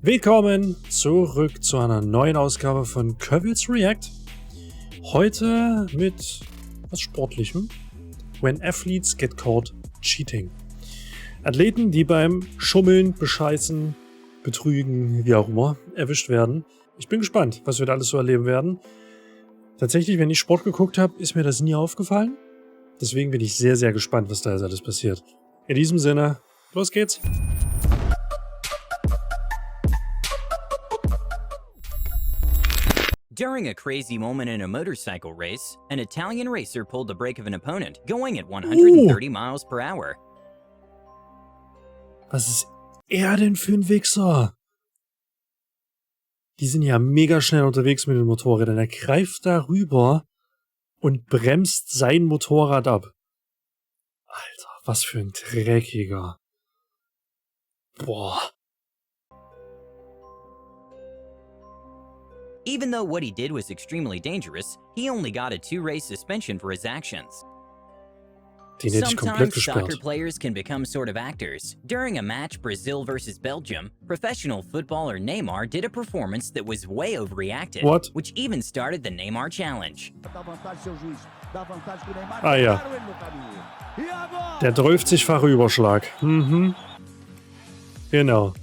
Willkommen zurück zu einer neuen Ausgabe von Koewlz React. Heute mit was Sportlichem. When athletes get caught cheating. Athleten, die beim Schummeln, Bescheißen, Betrügen, wie auch immer, erwischt werden. Ich bin gespannt, was wir da alles so erleben werden. Tatsächlich, wenn ich Sport geguckt habe, ist mir das nie aufgefallen. Deswegen bin ich sehr, sehr gespannt, was da jetzt alles passiert. In diesem Sinne, los geht's! During a crazy moment in a motorcycle race, an Italian racer pulled the brake of an opponent, going at 130 miles per hour. Was ist er denn für ein Wichser? Die sind ja mega schnell unterwegs mit den Motorrädern. Er greift da rüber und bremst sein Motorrad ab. Alter, was für ein Dreckiger. Boah. Even though what he did was extremely dangerous, he only got a 2-race suspension for his actions. Den hätte ich komplett Sometimes soccer gesperrt. players can become sort of actors. During a match Brazil versus Belgium, professional footballer Neymar did a performance that was way overreacted, What? which even started the Neymar challenge. Ah ja. Der 30-fache Überschlag. Mhm. Genau.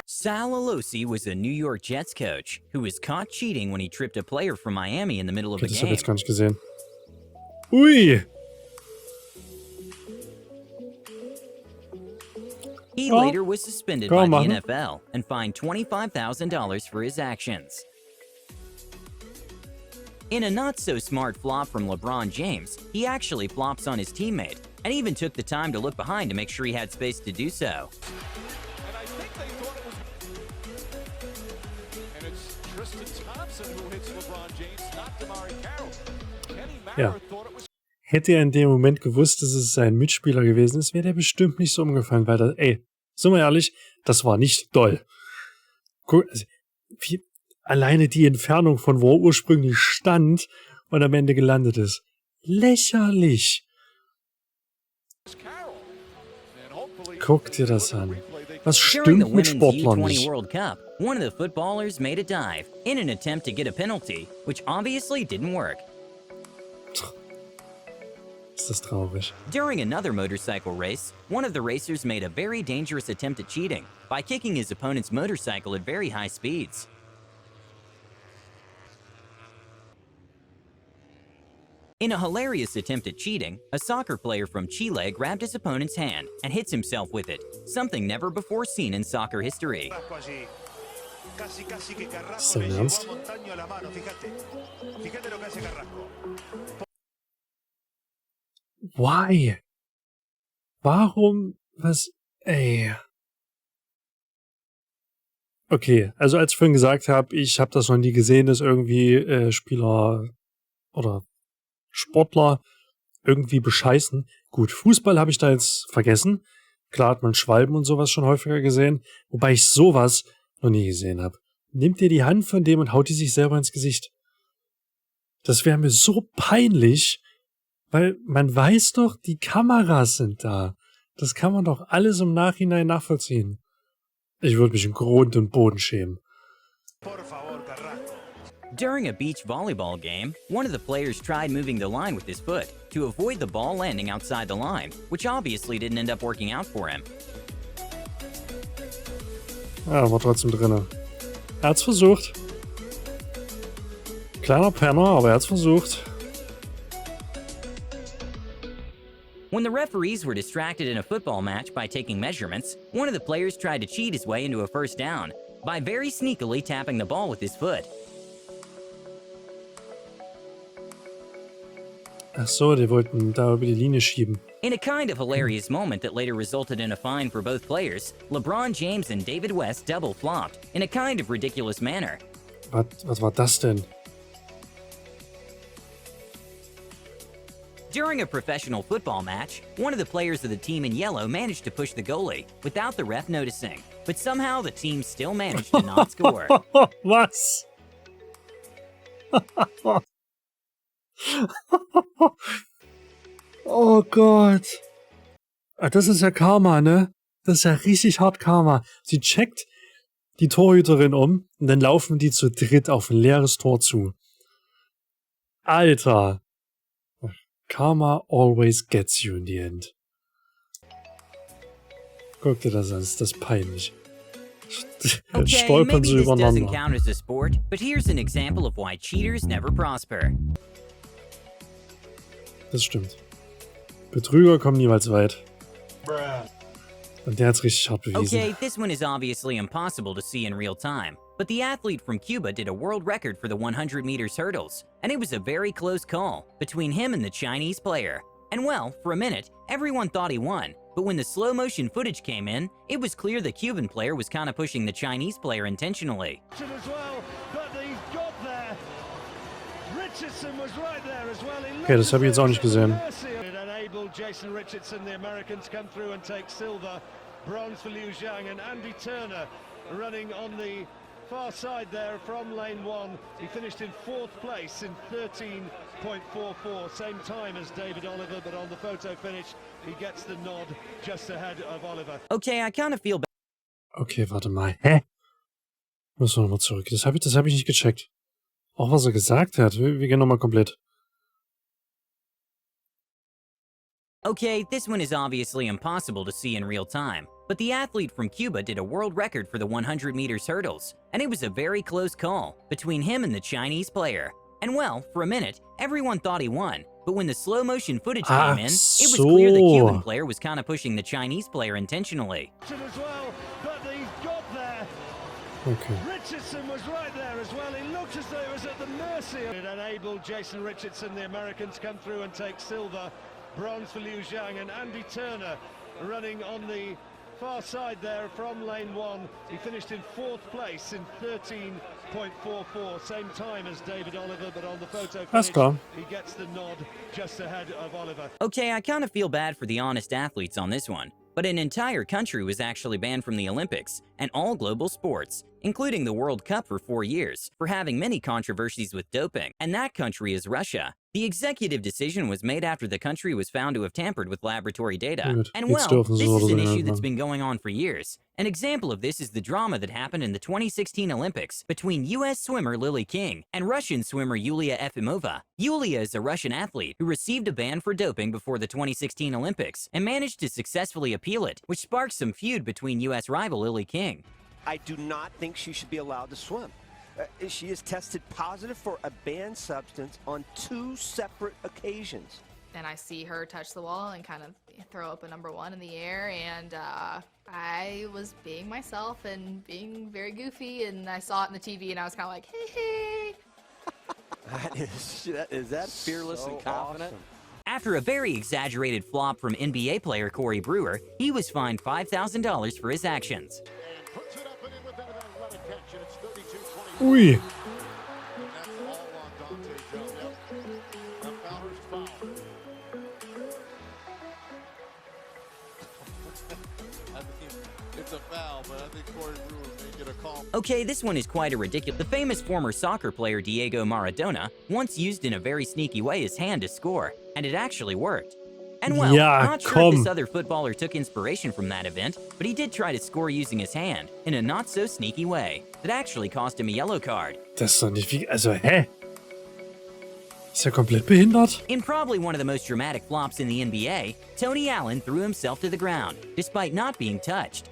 Sal Alosi was a New York Jets coach who was caught cheating when he tripped a player from Miami in the middle of Okay, a das habe game. ich jetzt gar nicht gesehen. Ui! He Oh. later was suspended Go by on, the Martin. NFL and fined $25,000 for his actions. In a not-so-smart flop from LeBron James, he actually flops on his teammate and even took the time to look behind to make sure he had space to do so. And I think they thought it was... And it's Tristan Thompson who hits LeBron James, not Damari Carroll. Kenny Ja. Mara thought it was... Hätte er in dem Moment gewusst, dass es sein Mitspieler gewesen ist, wäre der bestimmt nicht so umgefallen, weil das, sind wir ehrlich, das war nicht doll. Guck, also, alleine die Entfernung von wo er ursprünglich stand und am Ende gelandet ist. Lächerlich. Carroll. And hopefully... Guck dir das an. Was During the stimmt mit Women's Sportlern U20 nicht? World Cup, one of the footballers made a dive in an attempt to get a penalty, which obviously didn't work. Ist das traurig. During another motorcycle race, one of the racers made a very dangerous attempt at cheating by kicking his opponent's motorcycle at very high speeds. In a hilarious attempt at cheating, a soccer player from Chile grabbed his opponent's hand and hits himself with it, something never before seen in soccer history. Ist dein Ernst? Why? Warum? Was? Okay, also als ich vorhin gesagt habe, ich habe das noch nie gesehen, dass irgendwie Spieler oder Sportler irgendwie bescheißen. Gut, Fußball habe ich da jetzt vergessen. Klar hat man Schwalben und sowas schon häufiger gesehen, wobei ich sowas noch nie gesehen habe. Nimmt ihr die Hand von dem und haut die sich selber ins Gesicht. Das wäre mir so peinlich, weil man weiß doch, die Kameras sind da. Das kann man doch alles im Nachhinein nachvollziehen. Ich würde mich in Grund und Boden schämen. During a beach volleyball game, one of the players tried moving the line with his foot to avoid the ball landing outside the line, which obviously didn't end up working out for him. Ja, war trotzdem drinne. Er hat's versucht. Kleiner Penner, aber er hat's versucht. When the referees were distracted in a football match by taking measurements, one of the players tried to cheat his way into a first down by very sneakily tapping the ball with his foot. Ach so, die wollten da über die Linie schieben. In a kind of hilarious moment that later resulted in a fine for both players, LeBron James and David West double flopped in a kind of ridiculous manner. Was war das denn? During a professional football match, one of the players of the team in yellow managed to push the goalie without the ref noticing, but somehow the team still managed to not score. Was? Oh Gott. Ah, das ist ja Karma, ne? Das ist ja richtig hart Karma. Sie checkt die Torhüterin um und dann laufen die zu dritt auf ein leeres Tor zu. Alter. Karma always gets you in the end. Guck dir das an, ist das peinlich. Okay, Stolpern maybe sie this doesn't übereinander. count as a sport, but here's an example of why cheaters never prosper. Das stimmt. Betrüger kommen niemals weit. Und der hat's richtig hart bewiesen. Okay, this one is obviously impossible to see in real time, but the athlete from Cuba did a world record for the 100 meters hurdles, and it was a very close call between him and the Chinese player. And well, for a minute, everyone thought he won, but when the slow motion footage came in, it was clear the Cuban player was kind of pushing the Chinese player intentionally. As well, but he's got there. Richardson was right there as well. Okay, das habe ich jetzt auch nicht gesehen. It enabled Jason Richardson, the Americans, come through and take silver. Bronze for Liu Zhang and Andy Turner running on the far side there from lane 1. He finished in 4th place in 13.44, same time as David Oliver, but on the photo finish he gets the nod just ahead of Oliver. Okay, I kind of feel bad. Okay, warte mal. Hä? Müssen wir nochmal zurück. Das hab ich nicht gecheckt. Auch was er gesagt hat. Wir gehen nochmal komplett. Okay, this one is obviously impossible to see in real time, but the athlete from Cuba did a world record for the 100 meters hurdles, and it was a very close call between him and the Chinese player. And well, for a minute, everyone thought he won, but when the slow motion footage came in, it was clear the Cuban player was kind of pushing the Chinese player intentionally. As well, but he's got there. Okay. Richardson was right there as well. He looked as though he was at the mercy of it. Enabled Jason Richardson, the Americans, come through and take silver. Bronze for Liu Zhang and Andy Turner running on the far side there from lane 1. He finished in 4th place in 13.44, same time as David Oliver, but on the photo finish, he gets the nod just ahead of Oliver. Okay, I kind of feel bad for the honest athletes on this one, but an entire country was actually banned from the Olympics and all global sports, including the World Cup for 4 years, for having many controversies with doping, and that country is Russia. The executive decision was made after the country was found to have tampered with laboratory data. And well, this is an issue that's been going on for years. An example of this is the drama that happened in the 2016 Olympics between US swimmer Lily King and Russian swimmer Yulia Efimova. Yulia is a Russian athlete who received a ban for doping before the 2016 Olympics and managed to successfully appeal it, which sparked some feud between US rival Lily King. I do not think she should be allowed to swim. She is tested positive for a banned substance on 2 separate occasions. And I see her touch the wall and kind of throw up a number 1 in the air, and I was being myself and being very goofy, and I saw it on the TV, and I was kind of like, hey. Is that fearless so and confident? Awesome. After a very exaggerated flop from NBA player Brewer, he was fined $5,000 for his actions. Ui. Okay, this one is quite a ridiculous. The famous former soccer player Diego Maradona once used in a very sneaky way his hand to score, and it actually worked. And well, I'm not sure if this other footballer took inspiration from that event, but he did try to score using his hand, in a not-so-sneaky way. That actually cost him a yellow card. Das ist doch nicht wie... Also, hä? Ist er komplett behindert? In probably one of the most dramatic flops in the NBA, Tony Allen threw himself to the ground, despite not being touched.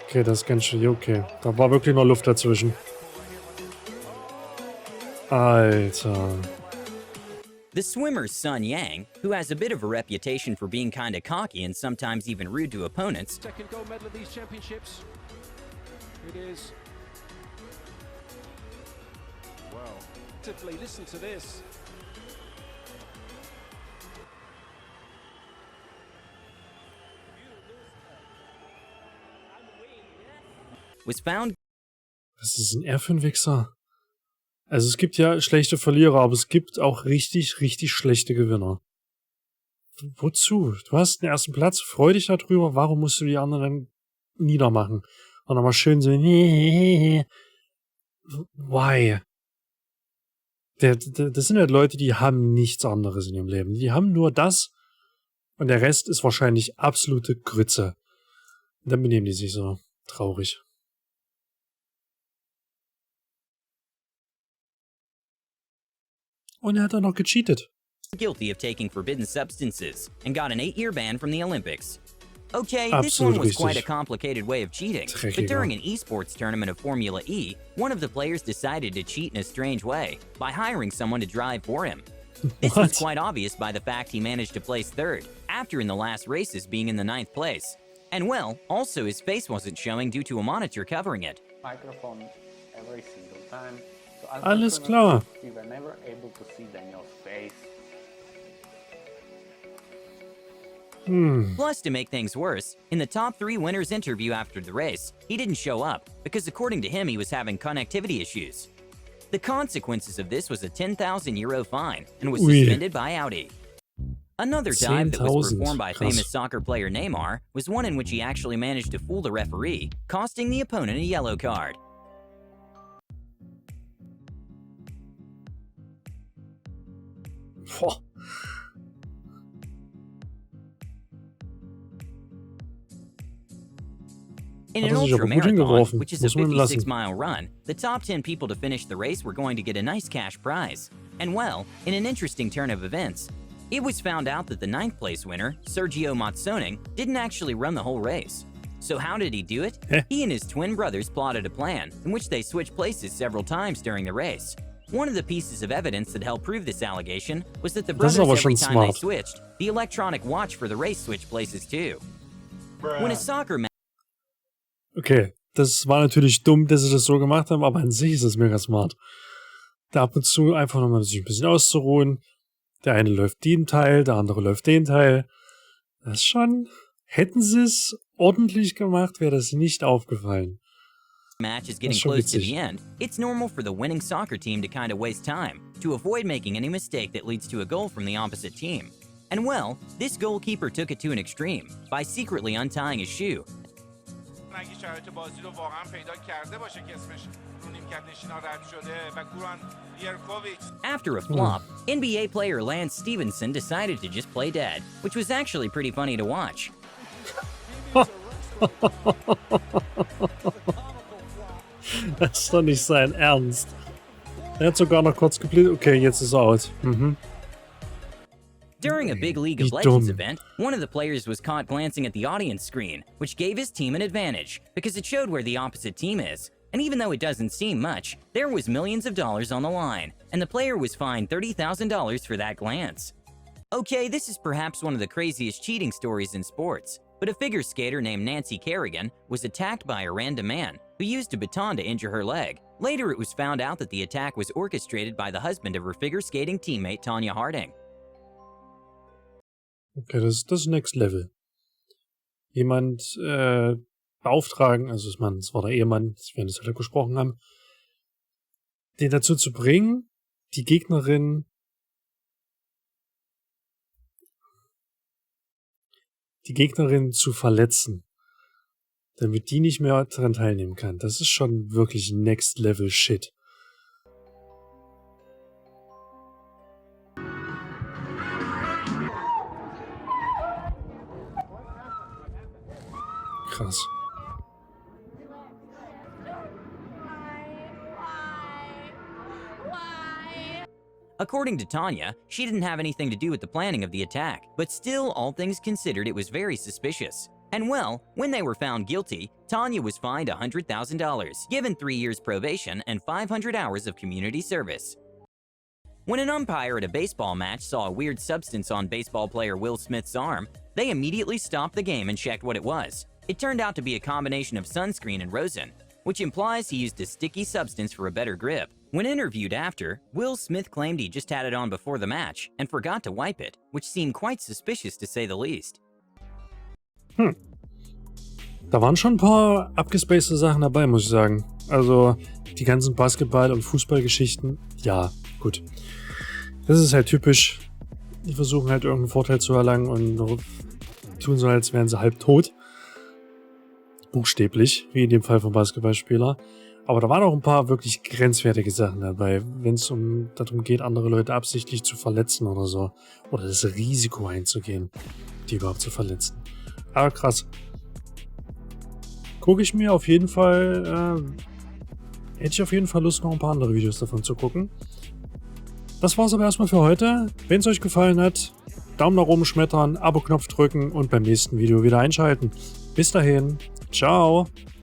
Okay, das ist ganz schön... Okay, da war wirklich noch Luft dazwischen. Alter... The swimmer's son Yang, who has a bit of a reputation for being kinda cocky and sometimes even rude to opponents, Second gold medal of these championships. It is. Wow. Listen to this. was found. Was ist denn er für ein Wichser? Also es gibt ja schlechte Verlierer, aber es gibt auch richtig, richtig schlechte Gewinner. Wozu? Du hast den ersten Platz, freu dich darüber, warum musst du die anderen niedermachen? Und dann mal schön so, why? Das sind halt Leute, die haben nichts anderes in ihrem Leben. Die haben nur das, Und der Rest ist wahrscheinlich absolute Grütze. Und dann benehmen die sich so traurig. Und er hat dann noch gecheatet. Guilty of taking forbidden substances and got an 8-year ban from the Olympics. Okay, this Absolut one was quite a richtig. complicated way of cheating, but Dreckiger. during an esports tournament of Formula E, one of the players decided to cheat in a strange way by hiring someone to drive for him. This was What? quite obvious by the fact he managed to place third, after in the last races being in the 9th place. And well, also his face wasn't showing due to a monitor covering it. Microphone every single time. So Alles unfortunately, klar. we were never able to see Daniel's face. Plus, to make things worse, in the top 3 winners interview after the race, he didn't show up because according to him he was having connectivity issues. The consequences of this was a €10,000 fine and was Ui. suspended by Audi. Another dive that was 10,000. performed by Krass. famous soccer player Neymar was one in which he actually managed to fool the referee, costing the opponent a yellow card. Boah. In Hat an er sich aber gut ultra-marathon, hingeworfen. which is a Muss man ihm lassen. 56-mile run, the top 10 people to finish the race were going to get a nice cash prize. And well, in an interesting turn of events, it was found out that the 9th place winner, Sergio Matsoning, didn't actually run the whole race. So how did he do it? Eh? He and his twin brothers plotted a plan in which they switched places several times during the race. One of the pieces of evidence that helped prove this allegation was that the Das ist brothers, aber every schon time they smart. switched, the electronic watch for the race switched places too. When a soccer match Okay, das war natürlich dumm, dass sie das so gemacht haben, aber an sich ist es mega smart. Da ab und zu einfach nochmal sich ein bisschen auszuruhen. Der eine läuft den Teil, der andere läuft den Teil. Das ist schon... Hätten sie es ordentlich gemacht, wäre das nicht aufgefallen. match is getting schon close to witzig. the end, it's normal for the winning soccer team to kind of waste time to avoid making any mistake that leads to a goal from the opposite team. And well, this goalkeeper took it to an extreme by secretly untying his shoe. اگه شرایط بازی رو واقعا پیدا کرده باشه که اسمش رو نیمکت نشینا رد شده و کوویکس After a flop, NBA player Lance Stevenson decided to just play dead, which was actually pretty funny to watch. Das ist doch nicht sein Ernst. Er hat sogar noch kurz gebläht. Okay, jetzt ist er out. During a big League of Wie Legends dumm. event, one of the players was caught glancing at the audience screen, which gave his team an advantage because it showed where the opposite team is. And even though it doesn't seem much, there was millions of dollars on the line, and the player was fined $30,000 for that glance. Okay, this is perhaps one of the craziest cheating stories in sports, but a figure skater named Nancy Kerrigan was attacked by a random man who used a baton to injure her leg. Later, it was found out that the attack was orchestrated by the husband of her figure skating teammate Tanya Harding. Okay, das ist Next Level. Jemand beauftragen, also ich meine, es war der Ehemann, das wir das halt gesprochen haben, den dazu zu bringen, die Gegnerin zu verletzen, damit die nicht mehr daran teilnehmen kann. Das ist schon wirklich Next Level Shit. Krass. According to Tanya, she didn't have anything to do with the planning of the attack, but still, all things considered, it was very suspicious. And well, when they were found guilty, Tanya was fined $100,000, given 3 years probation and 500 hours of community service. When an umpire at a baseball match saw a weird substance on baseball player Will Smith's arm, they immediately stopped the game and checked what it was. It turned out to be a combination of sunscreen and rosin, which implies he used a sticky substance for a better grip. When interviewed after, Will Smith claimed he just had it on before the match and forgot to wipe it, which seemed quite suspicious to say the least. Da waren schon ein paar abgespacede Sachen dabei, muss ich sagen. Also die ganzen Basketball- und Fußballgeschichten, ja, gut. Das ist halt typisch. Die versuchen halt irgendeinen Vorteil zu erlangen und tun so, als wären sie halb tot. Buchstäblich, wie in dem Fall vom Basketballspieler. Aber da waren auch ein paar wirklich grenzwertige Sachen dabei, wenn es darum geht, andere Leute absichtlich zu verletzen oder so. Oder das Risiko einzugehen. die überhaupt zu verletzen. Aber krass. Gucke ich mir auf jeden Fall, hätte ich auf jeden Fall Lust, noch ein paar andere Videos davon zu gucken. Das war's aber erstmal für heute. Wenn es euch gefallen hat, Daumen nach oben schmettern, Abo-Knopf drücken und beim nächsten Video wieder einschalten. Bis dahin, ciao!